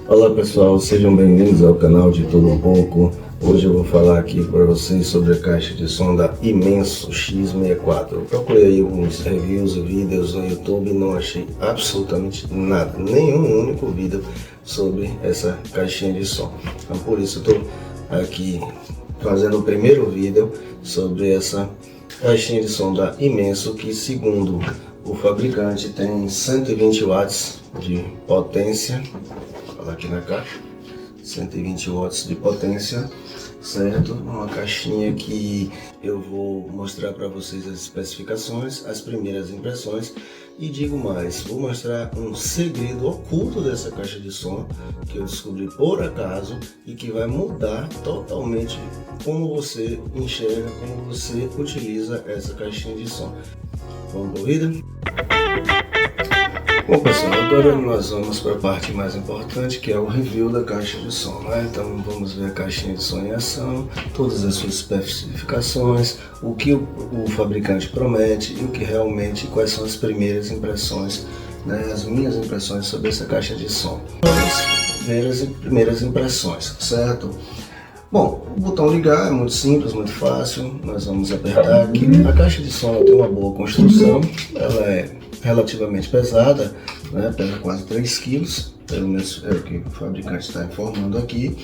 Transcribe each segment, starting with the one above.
Olá pessoal, sejam bem-vindos ao canal de Tudo Um Pouco. Hoje eu vou falar aqui para vocês sobre a caixa de som da Imenso X64. Eu procurei aí alguns reviews e vídeos no YouTube e não achei absolutamente nada, nenhum único vídeo sobre essa caixinha de som. Então por isso eu estou aqui fazendo o primeiro vídeo sobre essa caixinha de som da Imenso, que segundo o fabricante tem 120 watts de potência. Aqui na caixa, 120 watts de potência, certo? Uma caixinha que eu vou mostrar para vocês as especificações, as primeiras impressões e digo mais, vou mostrar um segredo oculto dessa caixa de som que eu descobri por acaso e que vai mudar totalmente como você enxerga, como você utiliza essa caixinha de som. Vamos pro vídeo? Bom pessoal, agora nós vamos para a parte mais importante, que é o review da caixa de som, né? Então vamos ver a caixinha de som em ação, todas as suas especificações, o que o fabricante promete e o que realmente, quais são as primeiras impressões, né? As minhas impressões sobre essa caixa de som. Vamos ver as primeiras impressões, certo? Bom, o botão ligar é muito simples, muito fácil, nós vamos apertar aqui. A caixa de som tem uma boa construção, ela é relativamente pesada, né? Pesa quase 3 kg, pelo menos é o que o fabricante está informando aqui.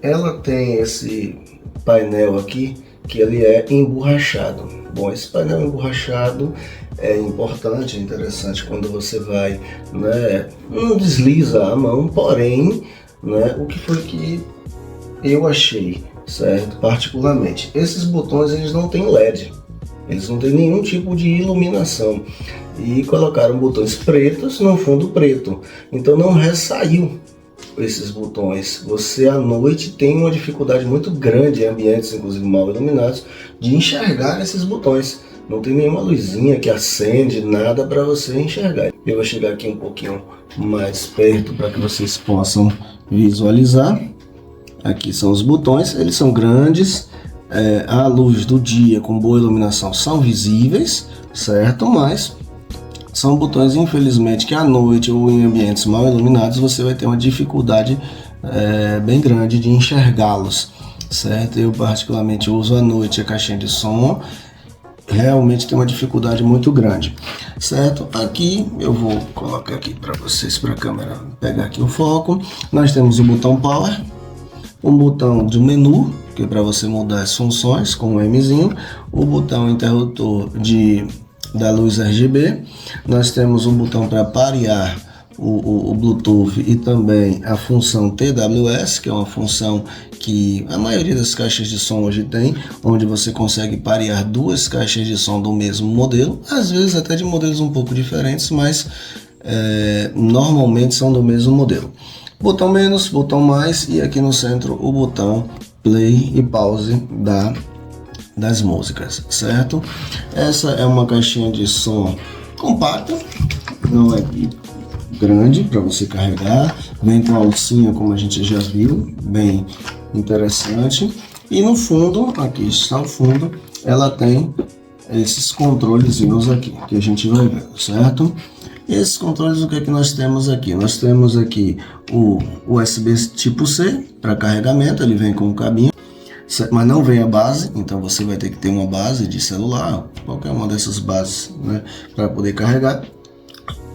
Ela tem esse painel aqui que ele é emborrachado. Bom, esse painel emborrachado é importante, é interessante quando você vai, né? Não desliza a mão, porém, né? O que foi que eu achei, certo? Particularmente, esses botões eles não têm LED. Eles não têm nenhum tipo de iluminação e colocaram botões pretos no fundo preto, então não ressaiu esses botões. Você à noite tem uma dificuldade muito grande em ambientes, inclusive mal iluminados, de enxergar esses botões. Não tem nenhuma luzinha que acende, nada para você enxergar. Eu vou chegar aqui um pouquinho mais perto para que vocês possam visualizar. Aqui são os botões, eles são grandes. À luz do dia com boa iluminação são visíveis, certo? Mas são botões, infelizmente, que à noite ou em ambientes mal iluminados você vai ter uma dificuldade bem grande de enxergá-los, certo? Eu particularmente uso à noite a caixinha de som, realmente tem uma dificuldade muito grande, certo? Aqui eu vou colocar aqui para vocês, para a câmera pegar aqui o foco. Nós temos o botão Power, um botão de menu, que é para você mudar as funções com o Mzinho, o botão interruptor da luz RGB, nós temos um botão para parear o Bluetooth e também a função TWS, que é uma função que a maioria das caixas de som hoje tem, onde você consegue parear duas caixas de som do mesmo modelo, às vezes até de modelos um pouco diferentes, mas normalmente são do mesmo modelo. Botão menos, botão mais e aqui no centro o botão play e pause das músicas, certo? Essa é uma caixinha de som compacta, não é grande para você carregar, vem com a alcinha como a gente já viu, bem interessante. E no fundo, aqui está o fundo, ela tem esses controlezinhos aqui que a gente vai ver, certo? Esses controles, o que é que nós temos aqui? Nós temos aqui o USB tipo C para carregamento, ele vem com um cabinho, mas não vem a base, então você vai ter que ter uma base de celular, qualquer uma dessas bases, né, para poder carregar.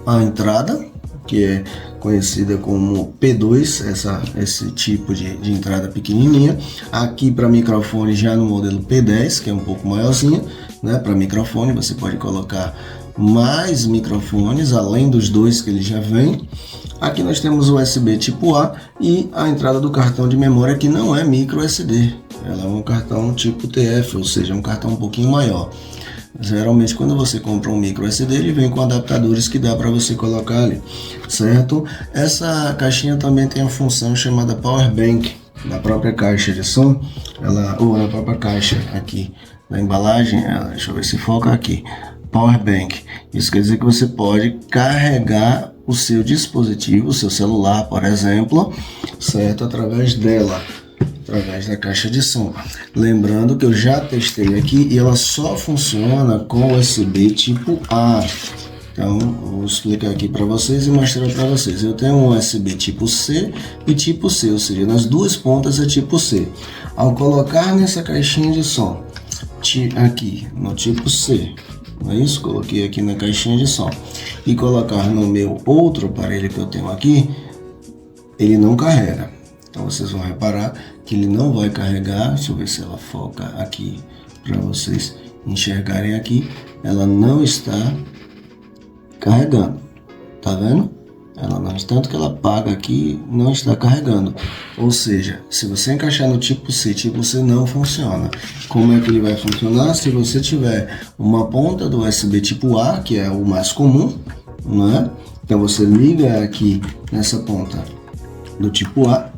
A entrada, que é conhecida como P2, esse tipo de entrada pequenininha. Aqui para microfone já no modelo P10, que é um pouco maiorzinho, né? Para microfone você pode colocar mais microfones, além dos dois que ele já vem. Aqui nós temos o USB tipo A e a entrada do cartão de memória, que não é micro SD, ela é um cartão tipo TF, ou seja, um cartão um pouquinho maior. Geralmente quando você compra um micro SD, ele vem com adaptadores que dá para você colocar ali, certo? Essa caixinha também tem a função chamada Power Bank na própria caixa de som, ou na própria caixa aqui da embalagem, deixa eu ver se foca aqui. Power Bank, isso quer dizer que você pode carregar o seu dispositivo, o seu celular, por exemplo, certo? Através dela, através da caixa de som. Lembrando que eu já testei aqui e ela só funciona com USB tipo A. Então, vou explicar aqui para vocês e mostrar para vocês. Eu tenho um USB tipo C e tipo C, ou seja, nas duas pontas é tipo C. Ao colocar nessa caixinha de som, aqui no tipo C, não é isso? Coloquei aqui na caixinha de som e colocar no meu outro aparelho que eu tenho aqui, ele não carrega. Então vocês vão reparar que ele não vai carregar. Deixa eu ver se ela foca aqui para vocês enxergarem aqui. Ela não está carregando, tá vendo? Ela não, tanto que ela apaga aqui, não está carregando. Ou seja, se você encaixar no tipo C não funciona. Como é que ele vai funcionar? Se você tiver uma ponta do USB tipo A, que é o mais comum, né? Então você liga aqui nessa ponta do tipo A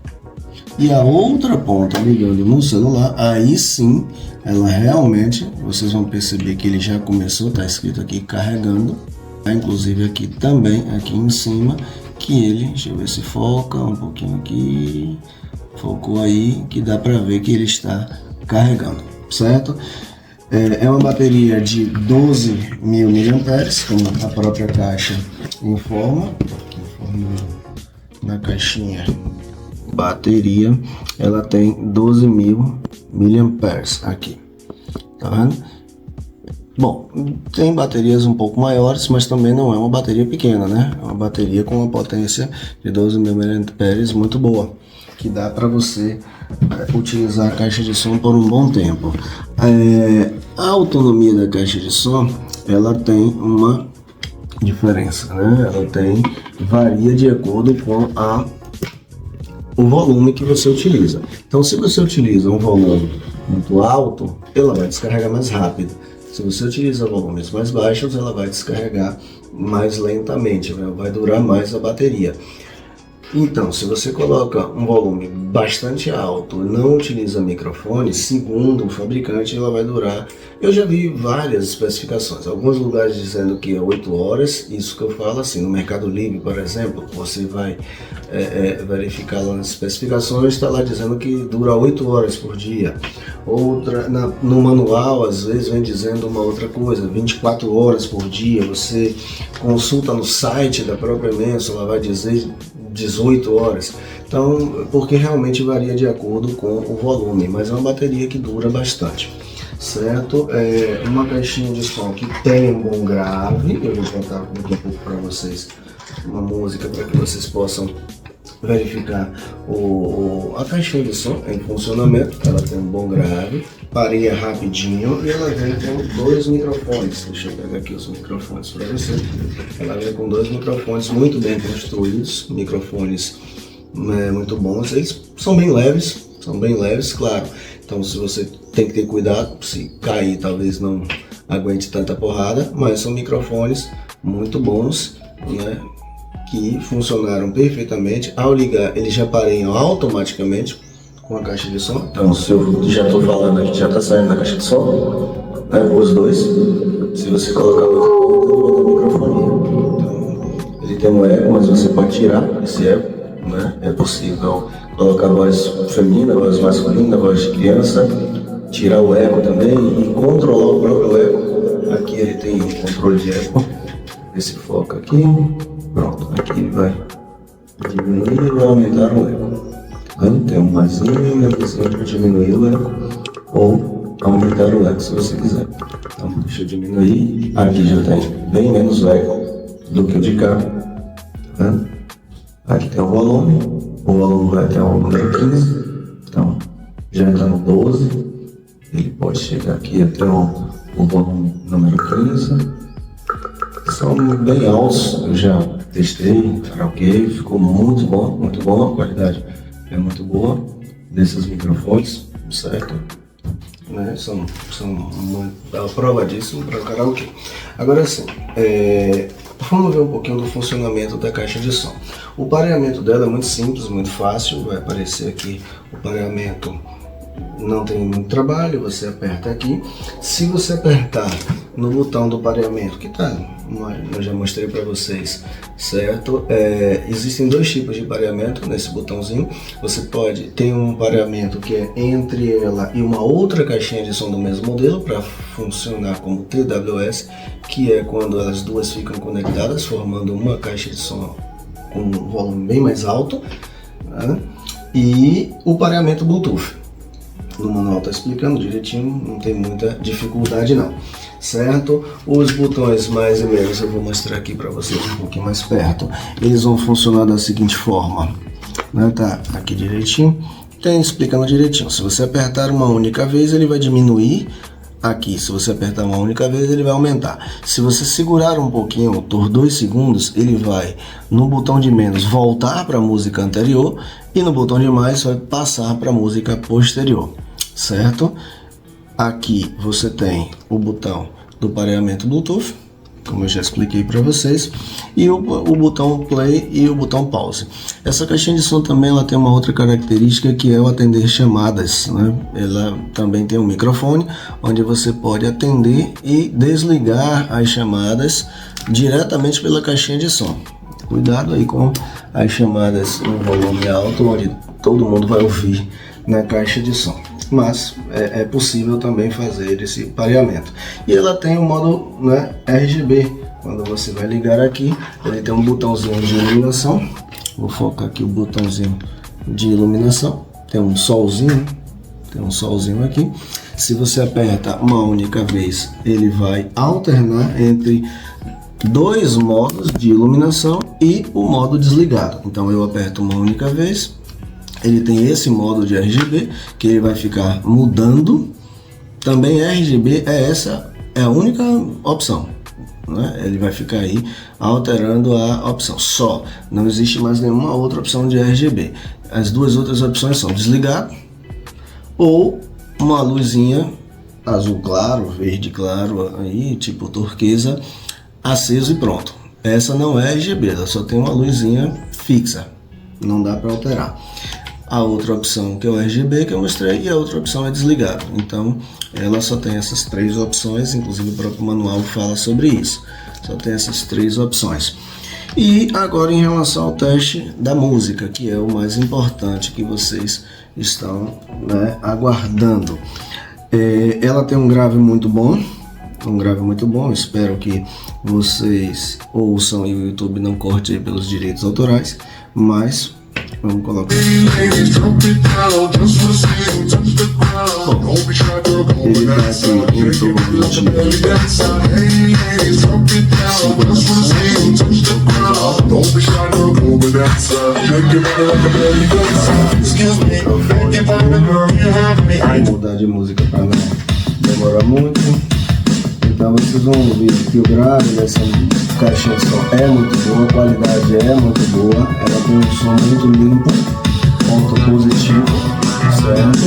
e a outra ponta ligando no celular, aí sim, ela realmente, vocês vão perceber que ele já começou, tá escrito aqui carregando. Inclusive aqui também, aqui em cima, que ele, deixa eu ver se foca um pouquinho aqui, focou aí, que dá para ver que ele está carregando, certo? É uma bateria de 12.000 mAh, como a própria caixa informa na caixinha. Bateria, ela tem 12.000 mAh aqui, tá vendo? Bom, tem baterias um pouco maiores, mas também não é uma bateria pequena, né? É uma bateria com uma potência de 12.000 mAh muito boa, que dá para você utilizar a caixa de som por um bom tempo. A autonomia da caixa de som, ela tem uma diferença, né? Varia de acordo com o volume que você utiliza. Então, se você utiliza um volume muito alto, ela vai descarregar mais rápido. Se você utiliza volumes mais baixos, ela vai descarregar mais lentamente, vai durar mais a bateria. Então, se você coloca um volume bastante alto e não utiliza microfone, segundo o fabricante, ela vai durar. Eu já vi várias especificações, alguns lugares dizendo que é 8 horas, isso que eu falo assim, no Mercado Livre, por exemplo, você vai verificar lá nas especificações, está lá dizendo que dura 8 horas por dia. Outra, no manual, às vezes vem dizendo uma outra coisa, 24 horas por dia. Você consulta no site da própria Menso, ela vai dizer 18 horas. Então, porque realmente varia de acordo com o volume, mas é uma bateria que dura bastante, certo? Uma caixinha de som que tem um bom grave. Eu vou contar aqui um pouco para vocês uma música para que vocês possam verificar a caixinha de som em funcionamento. Ela tem um bom grave, pareia rapidinho e ela vem com 2 microfones. Deixa eu pegar aqui os microfones para você. Ela vem com 2 microfones muito bem construídos, microfones muito bons. Eles são bem leves, claro. Então, se você tem que ter cuidado, se cair talvez não aguente tanta porrada, mas são microfones muito bons, né? Que funcionaram perfeitamente. Ao ligar, eles já pareiam automaticamente com a caixa de som. Então, se eu já estou falando aqui, já está saindo da caixa de som, né, os dois. Se você colocar o microfone, então, ele tem um eco, mas você pode tirar esse eco, né? É possível colocar voz feminina, voz masculina, voz de criança, tirar o eco também e controlar o próprio eco. Aqui ele tem controle de eco. Esse foco aqui. Pronto, aqui ele vai diminuir e vai aumentar o eco. Tem um mazinho para diminuir o eco ou aumentar o eco se você quiser. Então deixa eu diminuir. Aqui já tem bem menos eco do que o de cá. Aqui tem o volume vai até o número 15. Então já está no 12. Ele pode chegar aqui até o volume número 15. São bem altos, eu já testei, karaokê, ficou muito bom, a qualidade é muito boa desses microfones, certo? São a prova disso para karaokê. Agora sim, vamos ver um pouquinho do funcionamento da caixa de som. O pareamento dela é muito simples, muito fácil, vai aparecer aqui o pareamento. Não tem muito trabalho, você aperta aqui. Se você apertar no botão do pareamento, que está eu já mostrei para vocês, certo? Existem dois tipos de pareamento nesse botãozinho. Você pode ter um pareamento que é entre ela e uma outra caixinha de som do mesmo modelo, para funcionar como TWS, que é quando as duas ficam conectadas, formando uma caixa de som com um volume bem mais alto, né? E o pareamento Bluetooth. No manual está explicando direitinho, não tem muita dificuldade não, certo? Os botões mais e menos eu vou mostrar aqui para vocês um pouquinho mais perto. Eles vão funcionar da seguinte forma, né? Tá aqui direitinho, tem explicando direitinho. Se você apertar uma única vez, ele vai diminuir aqui. Se você apertar uma única vez, ele vai aumentar. Se você segurar um pouquinho por 2 segundos, ele vai no botão de menos voltar para a música anterior e no botão de mais vai passar para a música posterior, certo? Aqui você tem o botão do pareamento Bluetooth, como eu já expliquei para vocês, e o botão play e o botão pause. Essa caixinha de som também ela tem uma outra característica, que é o atender chamadas, né? Ela também tem um microfone onde você pode atender e desligar as chamadas diretamente pela caixinha de som. Cuidado aí com as chamadas no volume alto, onde todo mundo vai ouvir na caixa de som. Mas é possível também fazer esse pareamento. E ela tem o modo, né, RGB. Quando você vai ligar aqui, ele tem um botãozinho de iluminação. Vou focar aqui o botãozinho de iluminação. Tem um solzinho aqui. Se você aperta uma única vez, ele vai alternar entre 2 modos de iluminação e o modo desligado. Então eu aperto uma única vez, ele tem esse modo de RGB que ele vai ficar mudando. Também RGB é a única opção, né? Ele vai ficar aí alterando a opção só. Não existe mais nenhuma outra opção de RGB. As duas outras opções são desligado ou uma luzinha azul claro, verde claro, aí tipo turquesa, aceso e pronto. Essa não é RGB, ela só tem uma luzinha fixa, não dá para alterar. A outra opção que é o RGB que eu mostrei, e a outra opção é desligado. Então ela só tem essas 3 opções, inclusive o próprio manual fala sobre isso. Só tem essas 3 opções. E agora em relação ao teste da música, que é o mais importante que vocês estão, né, aguardando. Ela tem um grave muito bom. Espero que vocês ouçam e o YouTube não corte aí pelos direitos autorais, mas vamos colocar. Bom, ele tá aqui em torno de 5. Vou mudar de música para não demorar muito. Então vocês vão ver que o grave dessa caixinha de som é muito boa, a qualidade é muito boa, ela tem um som muito limpo, ponto positivo, certo?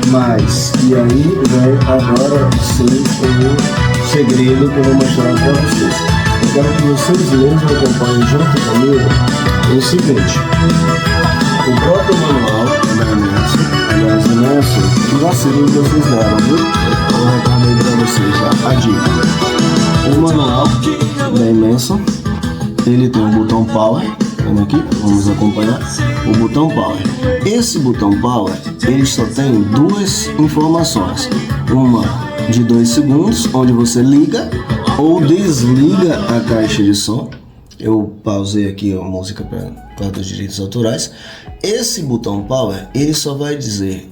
Mas, e aí vem agora sim o segredo que eu vou mostrar para vocês. Eu quero que vocês mesmos acompanhem junto comigo o seguinte: o próprio manual da Imenso, aliás, Imenso, que vacilo que vocês deram, viu? Eu recomendo para vocês já a dica. O manual da Imenso, ele tem um botão Power, vendo aqui, vamos acompanhar o botão Power. Esse botão Power, ele só tem 2 informações. Uma de 2 segundos, onde você liga ou desliga a caixa de som. Eu pausei aqui a música para causa dos direitos autorais. Esse botão Power, ele só vai dizer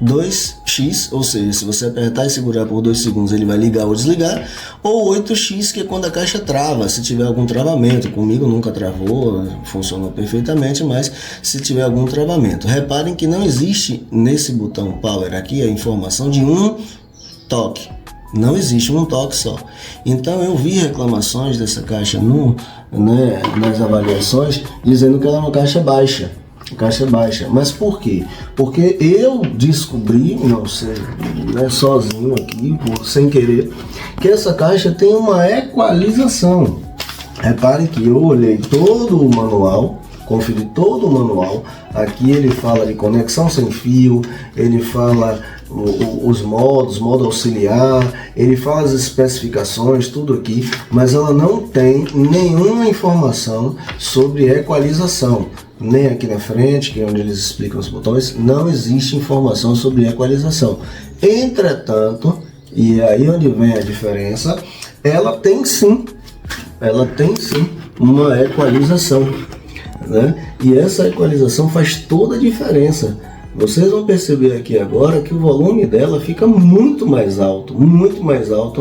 2x, ou seja, se você apertar e segurar por 2 segundos ele vai ligar ou desligar, ou 8x, que é quando a caixa trava, se tiver algum travamento. Comigo nunca travou, funcionou perfeitamente, mas se tiver algum travamento. Reparem que não existe nesse botão Power aqui a informação de um toque. Não existe um toque só. Então eu vi reclamações dessa caixa nas avaliações, dizendo que ela é uma caixa baixa. Mas por quê? Porque eu descobri, não sei, sozinho aqui, sem querer, que essa caixa tem uma equalização. Repare que eu olhei todo o manual, conferi todo o manual. Aqui ele fala de conexão sem fio, ele fala os modos, modo auxiliar, ele fala as especificações, tudo aqui, mas ela não tem nenhuma informação sobre equalização. Nem aqui na frente, que é onde eles explicam os botões, não existe informação sobre equalização. Entretanto, e é aí onde vem a diferença, ela tem sim uma equalização, né? E essa equalização faz toda a diferença. Vocês vão perceber aqui agora que o volume dela fica muito mais alto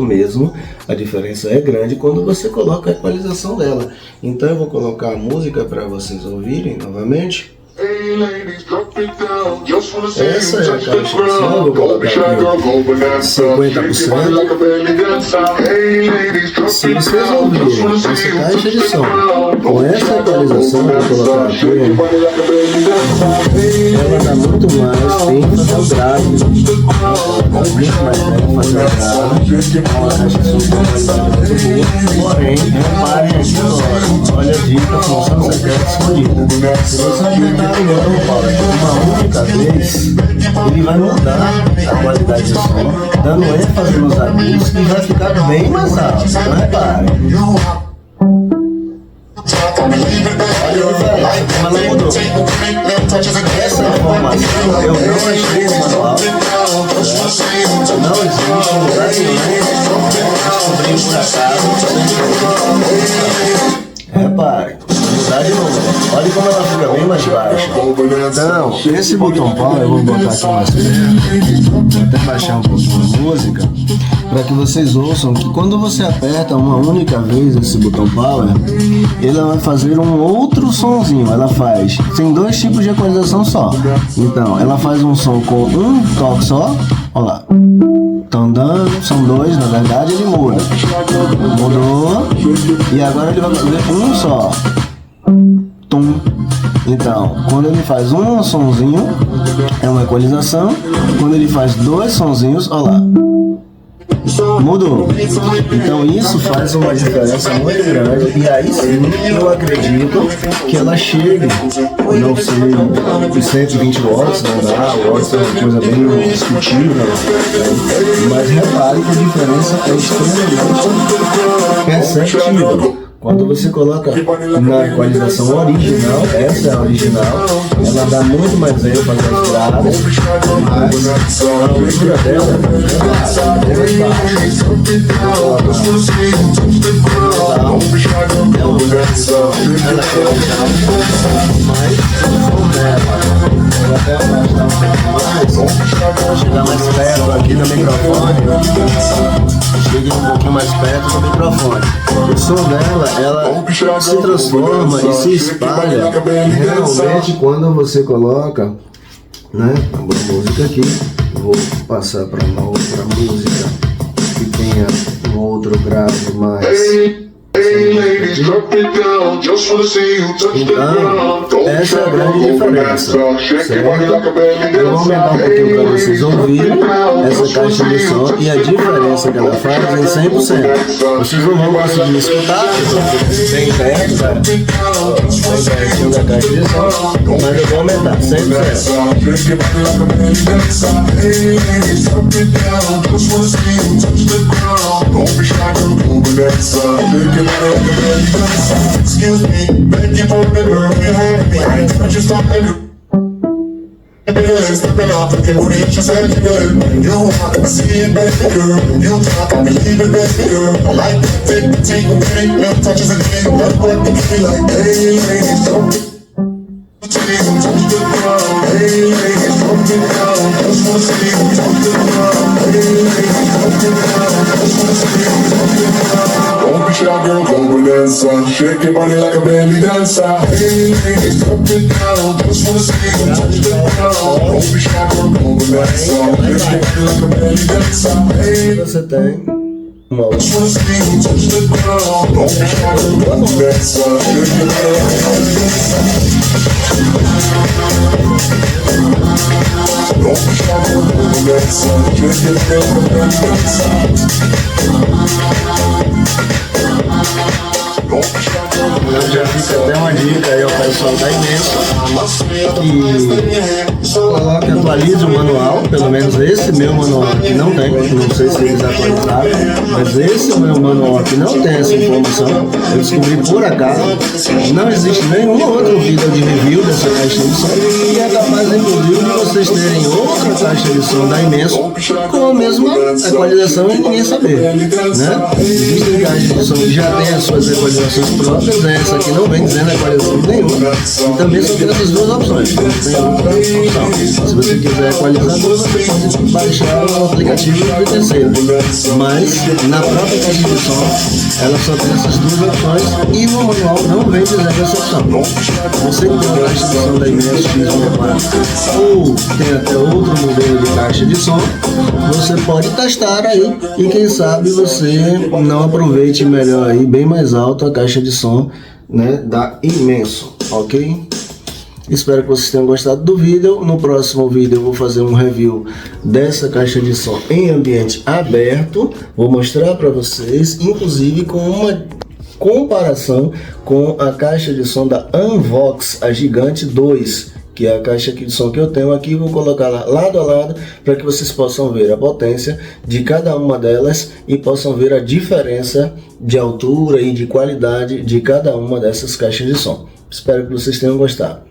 mesmo. A diferença é grande quando você coloca a equalização dela. Então eu vou colocar a música para vocês ouvirem novamente. Essa é a caixa de som, vou colocar aqui 50%. Se vocês ouvirem essa caixa de som com essa atualização, vou colocar aqui, ela dá muito mais ênfase ao grave. Muito mais ênfase ao grave. Uma caixa de som muito boa. Porém, reparem aqui agora. Olha a dica, função secreta escolhida. Se você apertar o botão Power uma única vez, ele vai mudar a qualidade do som, dando ênfase nos agudos e vai ficar bem mais alto. Não repare. Olha a diferença, como ela mudou. Essa informação eu não achei no manual. Não existe um lugar nenhum. Descobri por acaso. Repare, mudar de novo. Olha como ela fica bem mais baixa. Então, esse botão Power, eu vou botar aqui mais perto, vou até baixar um pouquinho a música, para que vocês ouçam que quando você aperta uma única vez esse botão Power, ele vai fazer um outro sonzinho. Ela faz, tem dois tipos de equalização só. Então, ela faz um som com um toque só, olha lá. Estão dando, são dois, na verdade ele muda. Mudou. E agora ele vai fazer um só. Tum. Então, quando ele faz um sonzinho, é uma equalização. Quando ele faz dois sonzinhos, olha lá. Mudou. Então isso faz uma diferença muito grande. E aí sim, eu acredito que ela chegue, não sei, os 120 watts, não dá, watts é uma coisa bem discutível, mas repare que a diferença é extremamente perceptível. Quando você coloca na equalização original, essa é a original, ela dá muito mais ênfase às graves, mas a altura dela é baixa. Chegar mais perto aqui do microfone, chegue um pouquinho mais perto do microfone. O som dela, ela se transforma e se espalha realmente quando você coloca, né, a música aqui. Vou passar para uma outra música que tenha um outro grave mais. Então, essa é a grande diferença, certo? Eu vou aumentar um pouquinho para vocês ouvirem essa caixa de som e a diferença que ela faz em 100%. Vocês não vão conseguir escutar, bem perto, cara, bem pertinho da caixa de som, mas eu vou aumentar 100%. Excuse me, thank you for remembering me. I just thought I knew. Stepping off the booty, she said you good. You want to see it, baby girl. You talk, I believe it, baby girl. I like that thick, petite, pretty, no touches again. That's what they feel like. Hey, ladies, don't be. Touch the ground. Hey, ladies, don't get down. Just wanna see you touch the ground. Hey, ladies, don't get down. Just wanna see you touch the ground. Don't be shy, girl, go bonanza. Shake your body like a belly dancer. Hey, ladies, don't get down. Just wanna see you touch the ground. Don't be shy, girl, go bonanza. Shake your body like a belly dancer. Hey, Você tem uma outra. just wanna see you touch the ground. Don't be shy, girl, go bonanza. Shake your body like a belly dancer. Don't be shy, girl, go bonanza. Shake your body like a belly dancer. Já fica até uma dica dica aí ao pessoal da Imenso que coloque, atualize o manual, pelo menos esse meu manual aqui não tem, não sei se eles atualizaram, mas esse meu manual aqui não tem essa informação, eu descobri por acaso, não existe nenhum outro vídeo de review dessa caixa de som, e é capaz inclusive de vocês terem outra caixa de som da Imenso com a mesma equalização e ninguém saber, né? Existem caixas de som que já tem as suas equalizações próprias, essa aqui não vem dizendo equalização nenhuma, e também só tem essas duas opções, não tem outra opção. Se você quiser equalizar duas, você pode baixar o aplicativo de terceiro, mas na própria caixa de som ela só tem essas duas opções e no manual não vem dizendo essa opção. Você que tem uma caixa de som da Imenso X64 ou tem até outro modelo de caixa de som, você pode testar aí e quem sabe você não aproveite melhor aí, bem mais alto a caixa de som, né, da Imenso, ok? Espero que vocês tenham gostado do vídeo. No próximo vídeo eu vou fazer um review dessa caixa de som em ambiente aberto. Vou mostrar para vocês, inclusive com uma comparação com a caixa de som da Unvox, a Gigante 2, que é a caixa de som que eu tenho aqui. Vou colocar lá lado a lado para que vocês possam ver a potência de cada uma delas e possam ver a diferença de altura e de qualidade de cada uma dessas caixas de som. Espero que vocês tenham gostado.